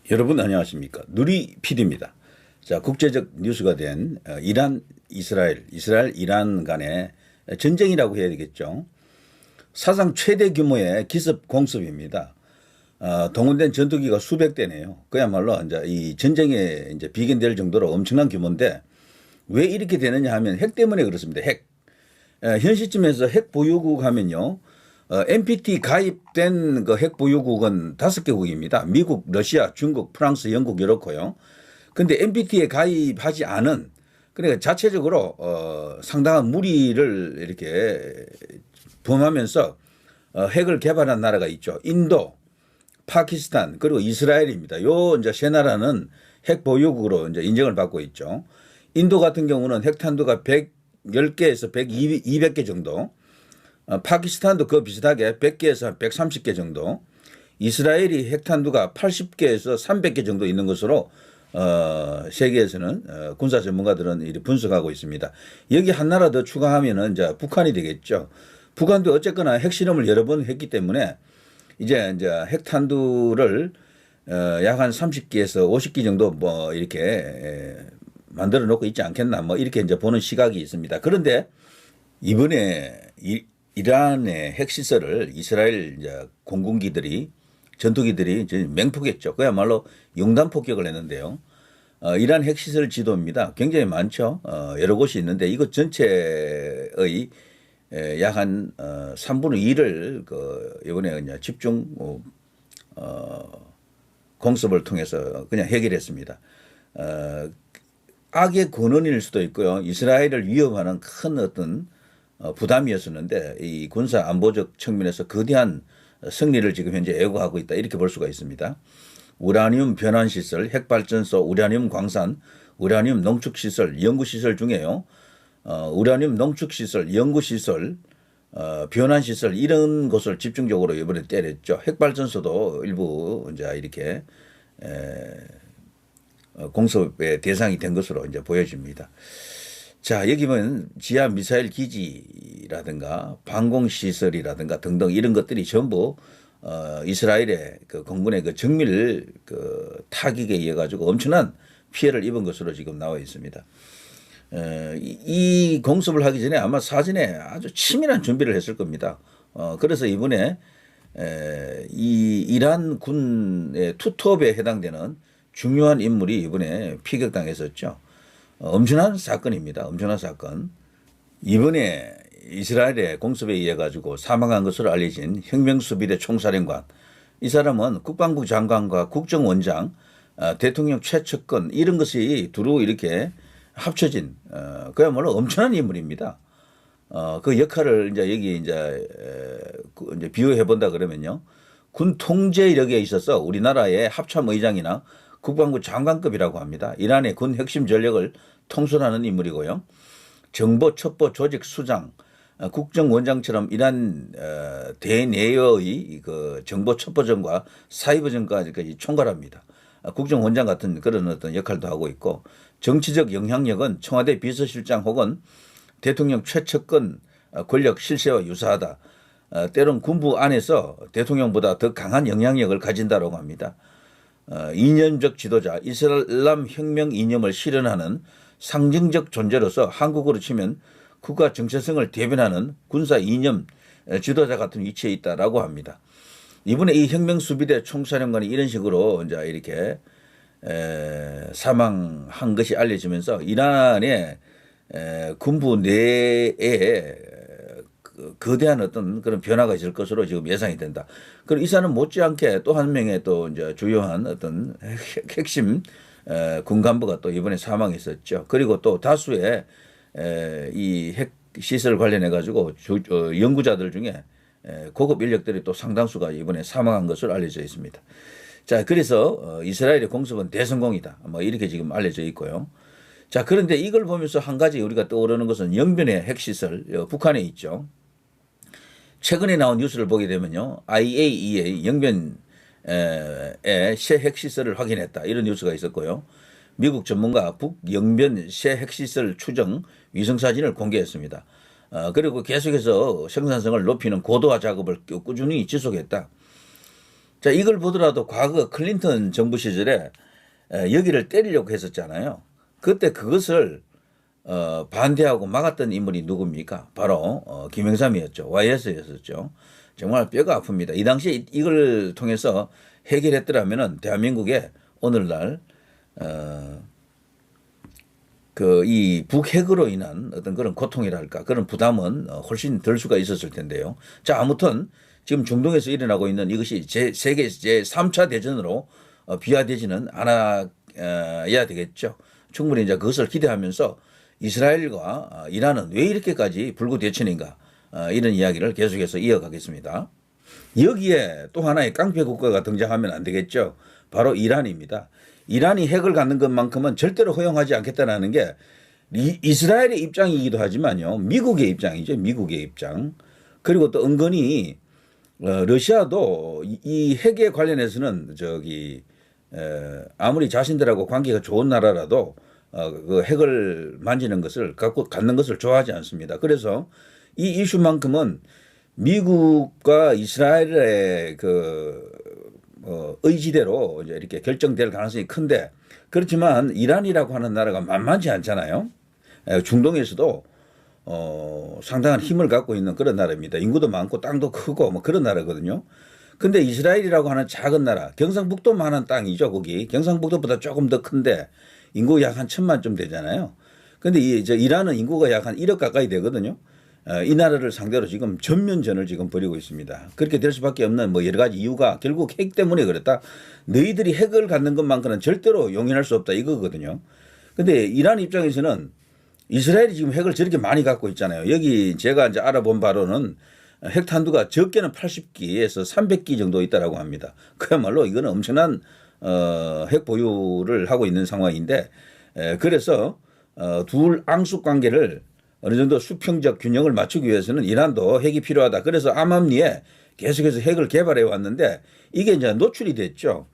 여러분 안녕하십니까. 누리 PD입니다. 자, 국제적 뉴스가 된 이란, 이스라엘, 이란 간의 전쟁이라고 해야 되겠죠. 사상 최대 규모의 기습 공습입니다. 동원된 전투기가 수백 대네요. 그야말로 이제 이 전쟁에 이제 비견될 정도로 엄청난 규모인데 왜 이렇게 되느냐 하면 핵 때문에 그렇습니다. 핵. 현 시점에서 핵 보유국 하면요. NPT 가입된 그 핵 보유국은 5개국입니다. 미국, 러시아, 중국, 프랑스, 영국 이렇고요. 근데 NPT에 가입하지 않은 그러니까 자체적으로 상당한 무리를 이렇게 범하면서 핵을 개발한 나라가 있죠. 인도, 파키스탄 그리고 이스라엘입니다. 요 이제 세 나라는 핵 보유국으로 이제 인정을 받고 있죠. 인도 같은 경우는 핵탄두가 110개에서 200개 정도. 파키스탄도 그 비슷하게 100개에서 130개 정도, 이스라엘이 핵탄두가 80개에서 300개 정도 있는 것으로 세계에서는 군사 전문가들은 이렇게 분석하고 있습니다. 여기 한 나라 더 추가하면은 이제 북한이 되겠죠. 북한도 어쨌거나 핵실험을 여러 번 했기 때문에 이제 핵탄두를 약 한 30기에서 50기 정도 뭐 이렇게 만들어 놓고 있지 않겠나 뭐 이렇게 이제 보는 시각이 있습니다. 그런데 이번에 이란의 핵시설을 이스라엘 이제 공군기들이 전투기들이 이제 맹폭했죠. 그야말로 용단 폭격을 했는데요. 이란 핵시설 지도입니다. 굉장히 많죠. 여러 곳이 있는데 이것 전체의 약 한 3분의 2를 그 이번에 그냥 집중 공습을 통해서 그냥 해결했습니다. 악의 근원일 수도 있고요. 이스라엘을 위협하는 큰 어떤 부담이었었는데 이 군사 안보적 측면에서 거대한 승리를 지금 현재 예고하고 있다 이렇게 볼 수가 있습니다. 우라늄 변환시설, 핵발전소, 우라늄 광산, 우라늄 농축시설, 연구시설 중에요. 우라늄 농축시설, 연구시설, 변환시설 이런 것을 집중적으로 이번에 때렸죠. 핵발전소도 일부 이제 이렇게 공습의 대상이 된 것으로 이제 보여집니다. 자, 여기 보면 지하 미사일 기지라든가 방공시설이라든가 등등 이런 것들이 전부 이스라엘의 그 공군의 그 정밀 그 타격에 의해 가지고 엄청난 피해를 입은 것으로 지금 나와 있습니다. 이 공습을 하기 전에 아마 사전에 아주 치밀한 준비를 했을 겁니다. 그래서 이번에 이 이란 군의 투톱에 해당되는 중요한 인물이 이번에 피격당했었죠. 엄청난 사건입니다. 엄청난 사건. 이번에 이스라엘의 공습에 의해 가지고 사망한 것으로 알려진 혁명수비대 총사령관. 이 사람은 국방부 장관과 국정원장, 대통령 최측근 이런 것이 두루 이렇게 합쳐진 그야말로 엄청난 인물입니다. 그 역할을 이제 여기 이제 비유해 본다 그러면요. 군 통제력에 있어서 우리나라의 합참의장이나 국방부 장관급이라고 합니다. 이란의 군 핵심 전력을 통솔하는 인물이고요. 정보 첩보 조직 수장, 국정원장처럼 이란 대내의 그 정보 첩보전과 사이버전까지 총괄합니다. 국정원장 같은 그런 어떤 역할도 하고 있고 정치적 영향력은 청와대 비서실장 혹은 대통령 최측근 권력 실세와 유사하다. 때론 군부 안에서 대통령보다 더 강한 영향력을 가진다고 합니다. 이념적 지도자, 이슬람 혁명 이념을 실현하는 상징적 존재로서 한국으로 치면 국가 정체성을 대변하는 군사 이념 지도자 같은 위치에 있다라고 합니다. 이번에 이 혁명수비대 총사령관이 이런 식으로 이제 이렇게 사망한 것이 알려지면서 이란의 군부 내에 거대한 어떤 그런 변화가 있을 것으로 지금 예상이 된다. 그리고 이 사람 못지않게 또 한 명의 또 이제 주요한 어떤 핵심 군 간부가 또 이번에 사망했었죠. 그리고 또 다수의 이 핵 시설 관련해 가지고 연구자들 중에 고급 인력들이 또 상당수가 이번에 사망한 것으로 알려져 있습니다. 자, 그래서 이스라엘의 공습은 대성공이다. 뭐 이렇게 지금 알려져 있고요. 자, 그런데 이걸 보면서 한 가지 우리가 떠오르는 것은 영변의 핵시설 북한에 있죠. 최근에 나온 뉴스를 보게 되면요. IAEA 영변의 새 핵시설을 확인했다. 이런 뉴스가 있었고요. 미국 전문가 북영변 새 핵시설 추정 위성사진을 공개했습니다. 그리고 계속해서 생산성을 높이는 고도화 작업을 꾸준히 지속했다. 자, 이걸 보더라도 과거 클린턴 정부 시절에 여기를 때리려고 했었잖아요. 그때 그것을 반대하고 막았던 인물이 누굽니까? 바로 김영삼이었죠. YS였었죠. 정말 뼈가 아픕니다. 이 당시에 이걸 통해서 해결했더라면은 대한민국에 오늘날 그 이 북핵으로 인한 어떤 그런 고통이랄까 그런 부담은 훨씬 덜 수가 있었을 텐데요. 자, 아무튼 지금 중동에서 일어나고 있는 이것이 세계 제3차 대전으로 비화되지는 않아야 되겠죠. 충분히 이제 그것을 기대하면서 이스라엘과 이란은 왜 이렇게까지 불구대천인가 이런 이야기를 계속해서 이어가겠습니다. 여기에 또 하나의 깡패 국가가 등장하면 안 되겠죠. 바로 이란입니다. 이란이 핵을 갖는 것만큼은 절대로 허용하지 않겠다는 게 이스라엘의 입장이기도 하지만요. 미국의 입장이죠. 미국의 입장. 그리고 또 은근히 러시아도 이 핵에 관련해서는 아무리 자신들하고 관계가 좋은 나라라도 그 핵을 만지는 것을 갖는 것을 좋아하지 않습니다. 그래서 이 이슈만큼은 미국과 이스라엘의 의지대로 이제 이렇게 결정될 가능성이 큰데, 그렇지만 이란이라고 하는 나라가 만만치 않잖아요. 중동에서도 상당한 힘을 갖고 있는 그런 나라입니다. 인구도 많고 땅도 크고 뭐 그런 나라거든요. 근데 이스라엘이라고 하는 작은 나라, 경상북도만한 땅이죠. 거기 경상북도보다 조금 더 큰데 인구 약 한 1,000만쯤 되잖아요. 근데 이란은 인구가 약 한 1억 가까이 되거든요. 이 나라를 상대로 지금 전면전을 지금 벌이고 있습니다. 그렇게 될 수밖에 없는 뭐 여러 가지 이유가 결국 핵 때문에 그렇다. 너희들이 핵을 갖는 것만큼은 절대로 용인할 수 없다 이거거든요. 근데 이란 입장에서는 이스라엘이 지금 핵을 저렇게 많이 갖고 있잖아요. 여기 제가 이제 알아본 바로는 핵탄두가 적게는 80기에서 300기 정도 있다라고 합니다. 그야말로 이거는 엄청난 핵 보유를 하고 있는 상황인데, 그래서 둘 앙숙 관계를 어느 정도 수평적 균형을 맞추기 위해서는 이란도 핵이 필요하다. 그래서 암암리에 계속해서 핵을 개발해 왔는데 이게 이제 노출이 됐죠.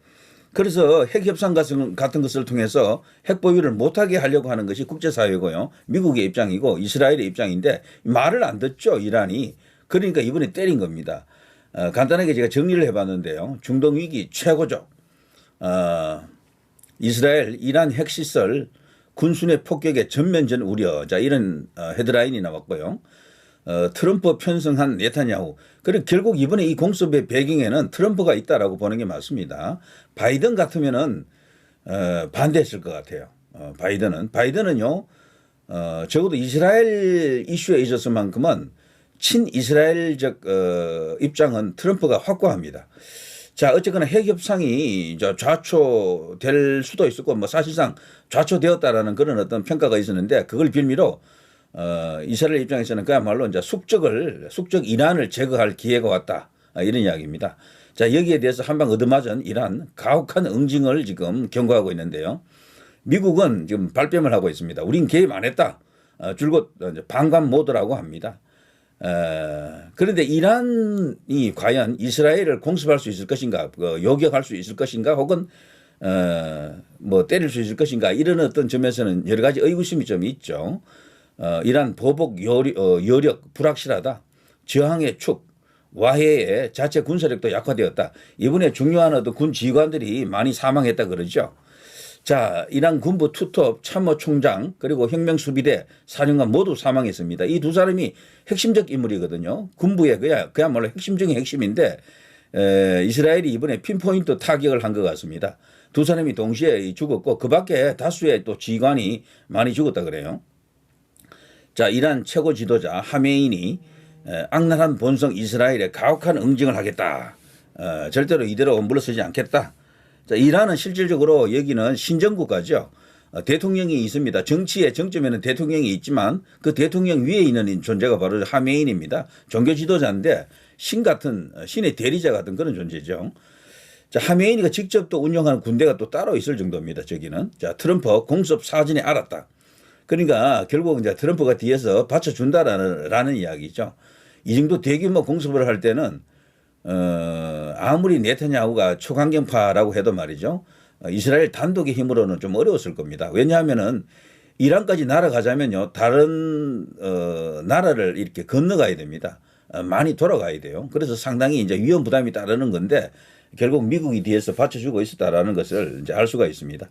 그래서 핵 협상 같은 것을 통해서 핵 보유를 못하게 하려고 하는 것이 국제사회고요. 미국의 입장이고 이스라엘의 입장인데 말을 안 듣죠, 이란이. 그러니까 이번에 때린 겁니다. 간단하게 제가 정리를 해봤는데요. 중동 위기 최고죠. 이스라엘, 이란 핵시설 군순의 폭격의 전면전 우려. 자, 이런 헤드라인이 나왔고요. 트럼프 편성한 네타냐후. 그리고 결국 이번에 이 공습의 배경에는 트럼프가 있다라고 보는 게 맞습니다. 바이든 같으면은 반대했을 것 같아요. 바이든은요, 적어도 이스라엘 이슈에 있어서만큼은 친이스라엘적 입장은 트럼프가 확고합니다. 자, 어쨌거나 핵 협상이 좌초될 수도 있었고, 뭐 사실상 좌초되었다라는 그런 어떤 평가가 있었는데, 그걸 빌미로 이스라엘 입장에서는 그야말로 이제 숙적 이란을 제거할 기회가 왔다, 이런 이야기입니다. 자, 여기에 대해서 한방 얻어맞은 이란 가혹한 응징을 지금 경고하고 있는데요. 미국은 지금 발뺌을 하고 있습니다. 우린 개입 안 했다. 줄곧 방관 모드라고 합니다. 그런데 이란이 과연 이스라엘을 공습할 수 있을 것인가, 요격할 수 있을 것인가, 혹은 뭐 때릴 수 있을 것인가, 이런 어떤 점에서는 여러 가지 의구심이 좀 있죠. 이란 보복 여력 불확실하다. 저항의 축, 와해의 자체 군사력도 약화되었다. 이번에 중요한 어떤 군 지휘관들이 많이 사망했다 그러죠. 자, 이란 군부 투톱 참모총장 그리고 혁명수비대 사령관 모두 사망했습니다. 이 두 사람이 핵심적 인물이거든요. 군부의 그야말로 핵심 중의 핵심인데 이스라엘이 이번에 핀포인트 타격을 한 것 같습니다. 두 사람이 동시에 죽었고 그 밖에 다수의 또 지휘관이 많이 죽었다 그래요. 자, 이란 최고 지도자 하메이니 악랄한 본성 이스라엘에 가혹한 응징을 하겠다. 절대로 이대로 물러서지 않겠다. 자, 이란은 실질적으로 여기는 신정국가죠. 대통령이 있습니다. 정치의 정점에는 대통령이 있지만 그 대통령 위에 있는 존재가 바로 하메인입니다. 종교 지도자인데 신의 대리자 같은 그런 존재죠. 자, 하메인이가 직접 또 운영하는 군대가 또 따로 있을 정도입니다. 저기는. 자, 트럼프 공습 사전에 알았다. 그러니까 결국 이제 트럼프가 뒤에서 받쳐준다라는 이야기죠. 이 정도 대규모 공습을 할 때는 아무리 네타냐후가 초강경파라고 해도 말이죠. 이스라엘 단독의 힘으로는 좀 어려웠을 겁니다. 왜냐하면은 이란까지 날아가자면요. 다른 나라를 이렇게 건너가야 됩니다. 많이 돌아가야 돼요. 그래서 상당히 이제 위험 부담이 따르는 건데 결국 미국이 뒤에서 받쳐주고 있었다라는 것을 이제 알 수가 있습니다.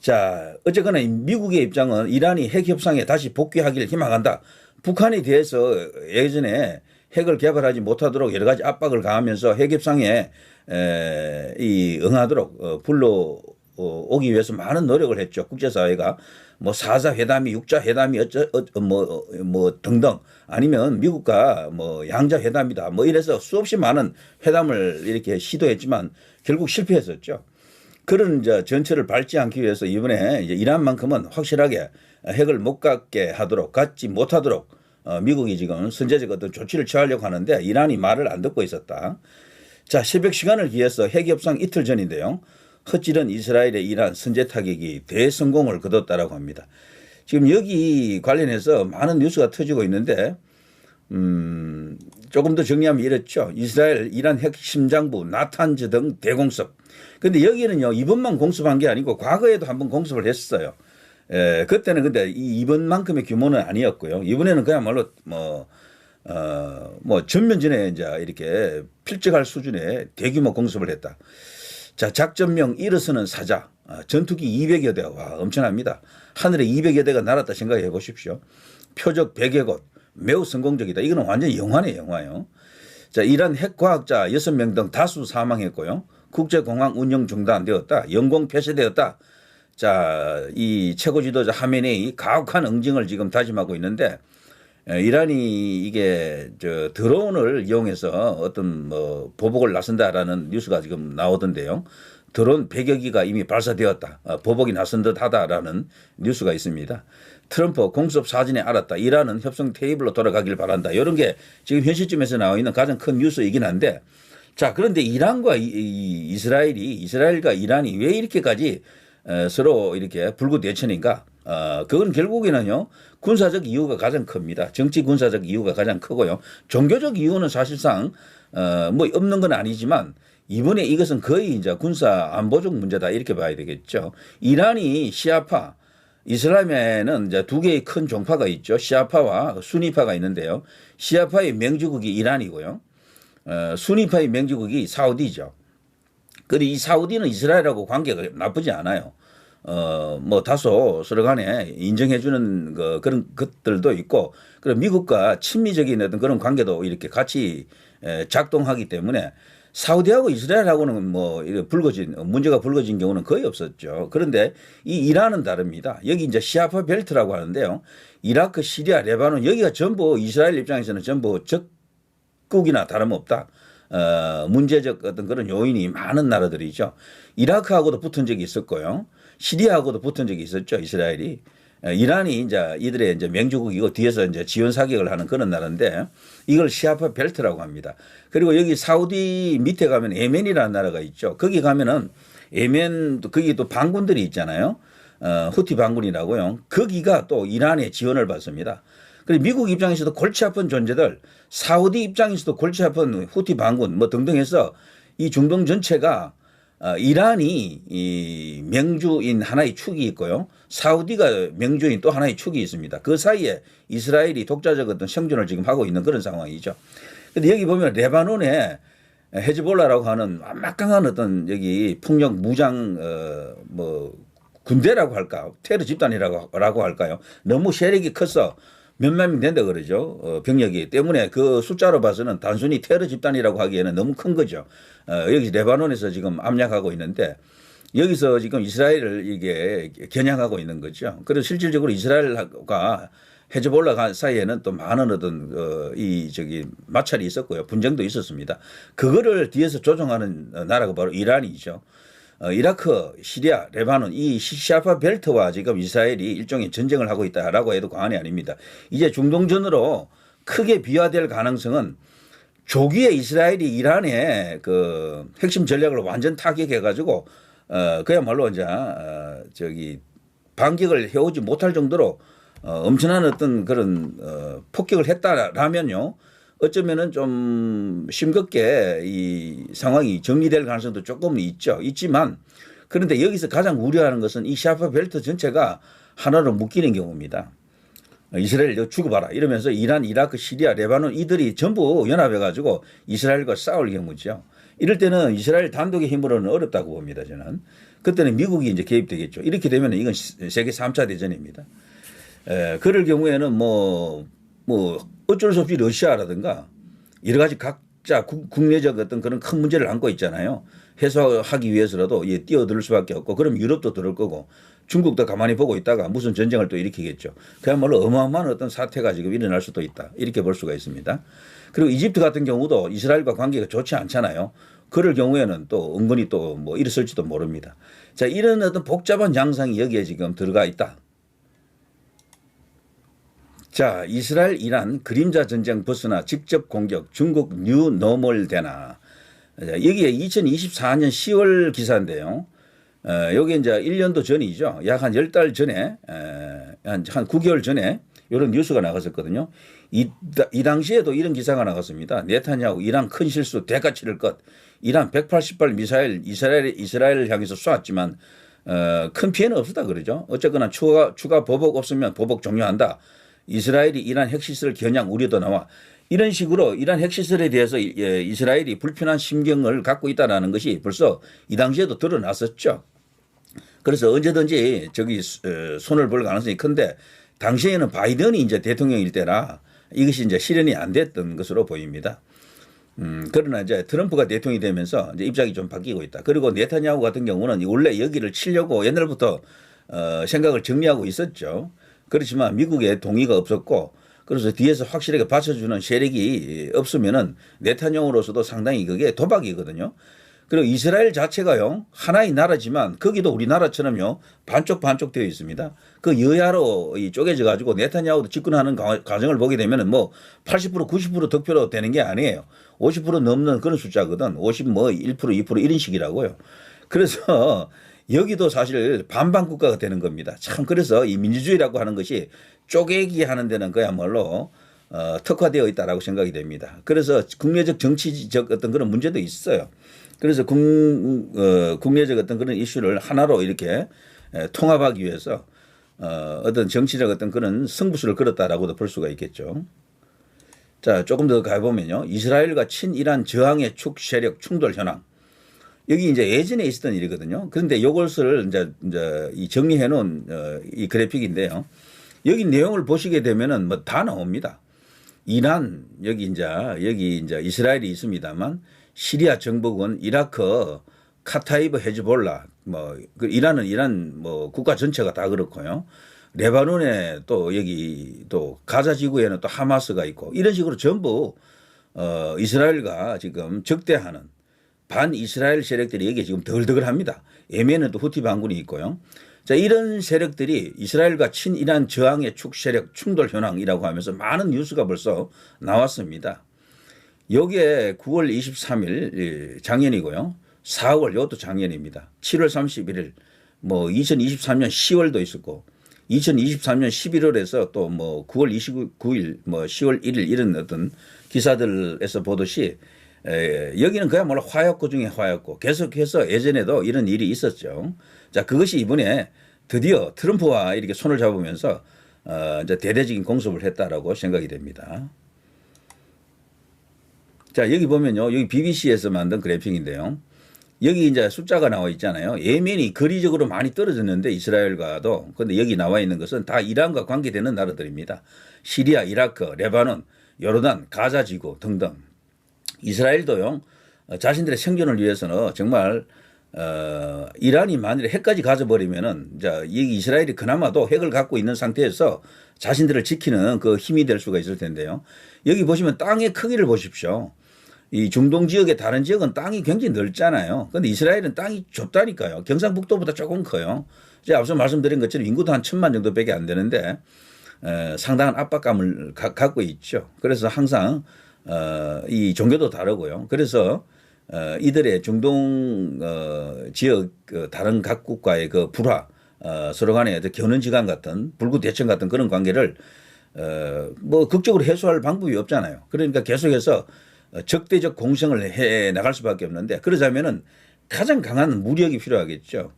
자, 어쨌거나 미국의 입장은 이란이 핵 협상에 다시 복귀하기를 희망한다. 북한에 대해서 예전에 핵을 개발하지 못하도록 여러 가지 압박을 가하면서 핵 협상에 응하도록 불러오기 위해서 많은 노력을 했죠. 국제사회가 뭐 4자 회담이 6자 회담이 뭐 등등 아니면 미국과 뭐 양자 회담이다 뭐 이래서 수없이 많은 회담을 이렇게 시도했지만 결국 실패했었죠. 그런 이제 전철을 밟지 않기 위해서 이번에 이제 이란만큼은 확실하게 핵을 못 갖게 하도록 갖지 못하도록 미국이 지금 선제적 어떤 조치를 취하려고 하는데 이란이 말을 안 듣고 있었다. 자, 새벽 시간을 기해서 핵 협상 이틀 전인데요. 헛질은 이스라엘의 이란 선제 타격이 대성공을 거뒀다라고 합니다. 지금 여기 관련해서 많은 뉴스가 터지고 있는데 조금 더 정리하면 이렇죠. 이스라엘 이란 핵심장부 나탄즈 등 대공습. 근데 여기는요 이번만 공습한 게 아니고 과거에도 한번 공습을 했어요. 그때는 근데 이번만큼의 규모는 아니었고요. 이번에는 그야말로 뭐 전면전에 이제 이렇게 필적할 수준의 대규모 공습을 했다. 자, 작전명 일어서는 사자, 전투기 200여 대, 와 엄청납니다. 하늘에 200여 대가 날았다 생각해 보십시오. 표적 100여 곳, 매우 성공적이다. 이거는 완전 영화네, 영화요. 자, 이란 핵과학자 6명 등 다수 사망했고요. 국제공항 운영 중단되었다. 영공 폐쇄되었다. 자, 이 최고 지도자 하메네이 가혹한 응징을 지금 다짐하고 있는데 이란이 이게 드론을 이용해서 어떤 뭐 보복을 나선다라는 뉴스가 지금 나오던데요. 드론 100여 기가 이미 발사되었다. 보복이 나선 듯하다라는 뉴스가 있습니다. 트럼프 공습 사진에 알았다. 이란은 협상 테이블로 돌아가길 바란다. 이런 게 지금 현 시점에서 나와 있는 가장 큰 뉴스이긴 한데 자, 그런데 이란과 이스라엘과 이란이 왜 이렇게까지 서로 이렇게 불구대천인가? 그건 결국에는요 군사적 이유가 가장 큽니다. 정치 군사적 이유가 가장 크고요. 종교적 이유는 사실상 뭐 없는 건 아니지만 이번에 이것은 거의 이제 군사 안보적 문제다 이렇게 봐야 되겠죠. 이란이 시아파, 이슬람에는 이제 두 개의 큰 종파가 있죠. 시아파와 수니파가 있는데요. 시아파의 명주국이 이란이고요. 수니파의 명주국이 사우디죠. 그리고 이 사우디는 이스라엘하고 관계가 나쁘지 않아요. 뭐 다소 서로 간에 인정해주는 그런 것들도 있고, 그리고 미국과 친미적인 어떤 그런 관계도 이렇게 같이 작동하기 때문에 사우디하고 이스라엘하고는 뭐 문제가 불거진 경우는 거의 없었죠. 그런데 이 이란은 다릅니다. 여기 이제 시아파 벨트라고 하는데요. 이라크, 시리아, 레바논 여기가 전부 이스라엘 입장에서는 전부 적국이나 다름없다. 문제적 어떤 그런 요인이 많은 나라들이죠. 이라크하고도 붙은 적이 있었고요. 시리아하고도 붙은 적이 있었죠. 이스라엘이. 이란이 이제 이들의 이제 맹주국이고 뒤에서 이제 지원 사격을 하는 그런 나라인데 이걸 시아파 벨트라고 합니다. 그리고 여기 사우디 밑에 가면 예멘이라는 나라가 있죠. 거기 가면은 예멘 거기 또 반군들이 있잖아요. 후티 반군이라고요. 거기가 또 이란의 지원을 받습니다. 그리고 미국 입장에서도 골치 아픈 존재들, 사우디 입장에서도 골치 아픈 후티 반군 뭐 등등 해서 이 중동 전체가 이란이 이 명주인 하나의 축이 있고요. 사우디가 명주인 또 하나의 축이 있습니다. 그 사이에 이스라엘이 독자적 어떤 생존을 지금 하고 있는 그런 상황이죠. 그런데 여기 보면 레바논에 헤즈볼라라고 하는 막강한 어떤 여기 폭력 무장 뭐 군대라고 할까, 테러 집단이라고 할까요? 너무 세력이 커서 몇만 명 된다 그러죠. 병력이 때문에 그 숫자로 봐서는 단순히 테러 집단이라고 하기에는 너무 큰 거죠. 여기 레바논에서 지금 압력하고 있는데 여기서 지금 이스라엘을 이게 겨냥하고 있는 거죠. 그래서 실질적으로 이스라엘과 헤즈볼라 사이에는 또 많은 어떤 마찰이 있었고요. 분쟁도 있었습니다. 그거를 뒤에서 조종하는 나라가 바로 이란이죠. 이라크, 시리아, 레바논 이 시아파 벨트와 지금 이스라엘이 일종의 전쟁을 하고 있다라고 해도 과언이 아닙니다. 이제 중동전으로 크게 비화될 가능성은 조기에 이스라엘이 이란의 그 핵심 전략을 완전 타격해가지고 그야말로 이제 반격을 해오지 못할 정도로 엄청난 어떤 그런 폭격을 했다라면요. 어쩌면은 좀 싱겁게 이 상황이 정리될 가능성도 조금 있지만 그런데 여기서 가장 우려하는 것은 이 시아파 벨트 전체가 하나로 묶이는 경우입니다. 이스라엘 너 죽어봐라 이러면서 이란, 이라크, 시리아, 레바논 이들이 전부 연합해 가지고 이스라엘과 싸울 경우죠. 이럴 때는 이스라엘 단독의 힘으로는 어렵다고 봅니다. 저는. 그때는 미국이 이제 개입되겠죠. 이렇게 되면 이건 세계 3차 대전입니다. 그럴 경우에는 뭐 어쩔 수 없이 러시아라든가 여러 가지 각자 국내적 어떤 그런 큰 문제를 안고 있잖아요. 해소하기 위해서라도 뛰어들 수밖에 없고, 그럼 유럽도 들을 거고 중국도 가만히 보고 있다가 무슨 전쟁을 또 일으키겠죠. 그야말로 어마어마한 어떤 사태가 지금 일어날 수도 있다, 이렇게 볼 수가 있습니다. 그리고 이집트 같은 경우도 이스라엘과 관계가 좋지 않잖아요. 그럴 경우에는 또 은근히 또 뭐 일었을지도 모릅니다. 자, 이런 어떤 복잡한 양상이 여기에 지금 들어가 있다. 자, 이스라엘 이란 그림자 전쟁 벗어나 직접 공격, 중국 뉴 노멀 되나. 여기에 2024년 10월 기사인데요. 여기 이제 1년도 전이죠. 약 한 10달 전에, 한 9개월 전에 이런 뉴스가 나갔었거든요. 이 당시에도 이런 기사가 나갔습니다. 네타냐후 이란 큰 실수 대가 치를 것. 이란 180발 미사일 이스라엘을 향해서 쏘았지만 큰 피해는 없었다 그러죠. 어쨌거나 추가 보복 없으면 보복 종료한다. 이스라엘이 이란 핵시설 겨냥 우려도 나와. 이런 식으로 이란 핵시설에 대해서 이스라엘이 불편한 심경을 갖고 있다는 것이 벌써 이 당시에도 드러났었죠. 그래서 언제든지 저기 손을 볼 가능성이 큰데, 당시에는 바이든이 이제 대통령일 때라 이것이 이제 실현이 안 됐던 것으로 보입니다. 그러나 이제 트럼프가 대통령이 되면서 이제 입장이 좀 바뀌고 있다. 그리고 네타냐후 같은 경우는 원래 여기를 치려고 옛날부터 생각을 정리하고 있었죠. 그렇지만 미국의 동의가 없었고, 그래서 뒤에서 확실하게 받쳐주는 세력이 없으면은 네타냐후로서도 상당히 그게 도박이거든요. 그리고 이스라엘 자체가요, 하나의 나라지만 거기도 우리나라처럼요 반쪽 되어 있습니다. 그 여야로 쪼개져 가지고 네타냐후도 집권하는 과정을 보게 되면은 뭐 80% 90% 득표로 되는 게 아니에요. 50% 넘는 그런 숫자거든. 50 뭐 1% 2% 이런 식이라고요. 그래서 여기도 사실 반반 국가가 되는 겁니다. 참, 그래서 이 민주주의라고 하는 것이 쪼개기 하는 데는 그야말로 특화되어 있다라고 생각이 됩니다. 그래서 국내적 정치적 어떤 그런 문제도 있어요. 그래서 국내적 어떤 그런 이슈를 하나로 이렇게 통합하기 위해서 어떤 정치적 어떤 그런 승부수를 걸었다라고도 볼 수가 있겠죠. 자, 조금 더 가보면요. 이스라엘과 친이란 저항의 축 세력 충돌 현황. 여기 이제 예전에 있었던 일이거든요. 그런데 이것을 이제 이 정리해 놓은 이 그래픽인데요. 여기 내용을 보시게 되면은 뭐 다 나옵니다. 이란, 여기 이제 이스라엘이 있습니다만, 시리아 정복은 이라크, 카타이브 헤즈볼라, 이란은 이란 국가 전체가 다 그렇고요. 레바논에 또 여기 또 가자 지구에는 또 하마스가 있고, 이런 식으로 전부 이스라엘과 지금 적대하는 반 이스라엘 세력들이 여기에 지금 덜덜합니다. 예멘은 또 후티 반군이 있고요. 자, 이런 세력들이 이스라엘과 친이란 저항의 축 세력 충돌 현황이라고 하면서 많은 뉴스가 벌써 나왔습니다. 여기에 9월 23일 작년이고요. 4월 이것도 작년입니다. 7월 31일 2023년 10월도 있었고, 2023년 11월에서 또 9월 29일 10월 1일 이런 어떤 기사들에서 보듯이 여기는 그야말로 화약고 중에 화약고, 계속해서 예전에도 이런 일이 있었죠. 자, 그것이 이번에 드디어 트럼프와 이렇게 손을 잡으면서 이제 대대적인 공습을 했다라고 생각이 됩니다. 자, 여기 보면요, 여기 BBC에서 만든 그래픽인데요. 여기 이제 숫자가 나와 있잖아요. 예멘이 거리적으로 많이 떨어졌는데 이스라엘과도, 근데 여기 나와 있는 것은 다 이란과 관계되는 나라들입니다. 시리아, 이라크, 레바논, 요르단, 가자 지구 등등. 이스라엘도요, 자신들의 생존을 위해서는 정말 이란이 만일에 핵까지 가져버리면은 이 이스라엘이 그나마도 핵을 갖고 있는 상태에서 자신들을 지키는 그 힘이 될 수가 있을 텐데요. 여기 보시면 땅의 크기를 보십시오. 이 중동 지역의 다른 지역은 땅이 굉장히 넓잖아요. 그런데 이스라엘은 땅이 좁다니까요. 경상북도보다 조금 커요. 제가 앞서 말씀드린 것처럼 인구도 한 1,000만 정도밖에 안 되는데 상당한 압박감을 갖고 있죠. 그래서 항상 이 종교도 다르고요. 그래서 이들의 중동 지역 다른 각국과의 그 불화, 서로 간의 견원지간 같은 불구대천 같은 그런 관계를 극적으로 해소할 방법이 없잖아요. 그러니까 계속해서 적대적 공생을 해 나갈 수밖에 없는데, 그러자면은 가장 강한 무력이 필요하겠죠.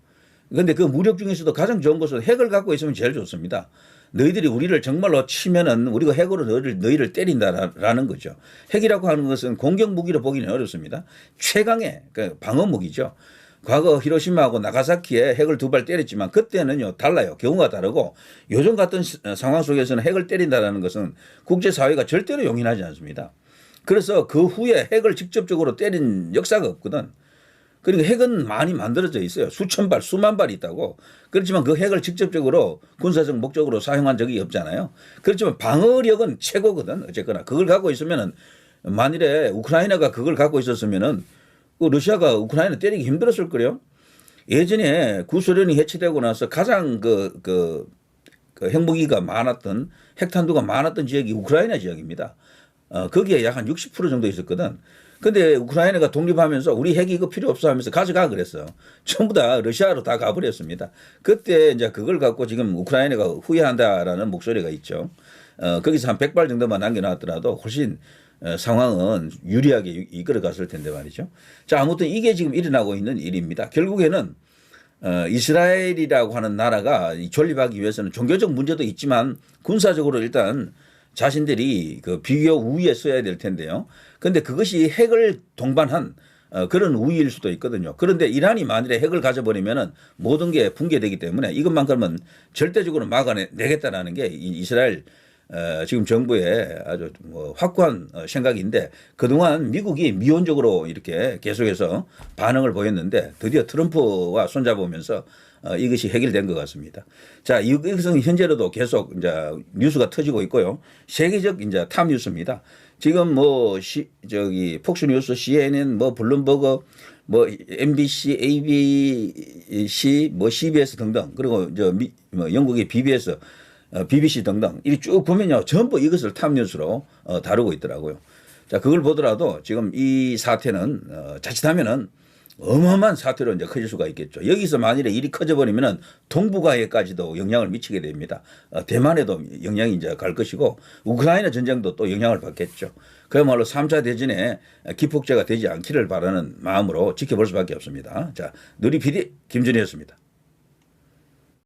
그런데 그 무력 중에서도 가장 좋은 것은 핵을 갖고 있으면 제일 좋습니다. 너희들이 우리를 정말로 치면은 우리가 핵으로 너희를 때린다라는 거죠. 핵이라고 하는 것은 공격 무기로 보기는 어렵습니다. 최강의 그 방어 무기죠. 과거 히로시마하고 나가사키에 핵을 2발 때렸지만 그때는요 달라요. 경우가 다르고 요즘 같은 상황 속에서는 핵을 때린다는 것은 국제사회가 절대로 용인하지 않습니다. 그래서 그 후에 핵을 직접적으로 때린 역사가 없거든. 그러니까 핵은 많이 만들어져 있어요. 수천 발, 수만 발이 있다고. 그렇지만 그 핵을 직접적으로 군사적 목적으로 사용한 적이 없잖아요. 그렇지만 방어력은 최고거든. 어쨌거나 그걸 갖고 있으면은 만일에 우크라이나가 그걸 갖고 있었으면은 러시아가 우크라이나 때리기 힘들었을 거예요. 예전에 구소련이 해체되고 나서 가장 그 핵무기가 많았던 핵탄두가 많았던 지역이 우크라이나 지역입니다. 거기에 약 한 60% 정도 있었거든. 근데 우크라이나가 독립하면서 우리 핵이 이거 필요 없어 하면서 가져가 그랬어. 전부 다 러시아로 다 가버렸습니다. 그때 이제 그걸 갖고 지금 우크라이나가 후회한다라는 목소리가 있죠. 거기서 한 100발 정도만 남겨놨더라도 훨씬 상황은 유리하게 이끌어 갔을 텐데 말이죠. 자, 아무튼 이게 지금 일어나고 있는 일입니다. 결국에는 이스라엘이라고 하는 나라가 존립하기 위해서는 종교적 문제도 있지만 군사적으로 일단 자신들이 그 비교 우위에 서야 될 텐데요. 그런데 그것이 핵을 동반한 그런 우위일 수도 있거든요. 그런데 이란이 만일에 핵을 가져버리면은 모든 게 붕괴되기 때문에 이것만큼은 절대적으로 막아내겠다라는 게 이스라엘 지금 정부의 아주 확고한 생각인데 그동안 미국이 미온적으로 이렇게 계속해서 반응을 보였는데 드디어 트럼프와 손잡으면서 이것이 해결된 것 같습니다. 자, 이것은 현재로도 계속 이제 뉴스가 터지고 있고요. 세계적 이제 탑 뉴스입니다. 지금 폭스뉴스, CNN, 블룸버그, MBC, ABC, CBS 등등 그리고 영국의 BBS, BBC 등등 이렇게 쭉 보면요 전부 이것을 탑 뉴스로 다루고 있더라고요. 자, 그걸 보더라도 지금 이 사태는 자칫하면은 어마어마한 사태로 이제 커질 수가 있겠죠. 여기서 만일에 일이 커져버리면은 동북아에까지도 영향을 미치게 됩니다. 대만에도 영향이 이제 갈 것이고 우크라이나 전쟁도 또 영향을 받겠죠. 그야말로 3차 대전에 기폭제가 되지 않기를 바라는 마음으로 지켜볼 수밖에 없습니다. 자, 누리 PD 김준희였습니다.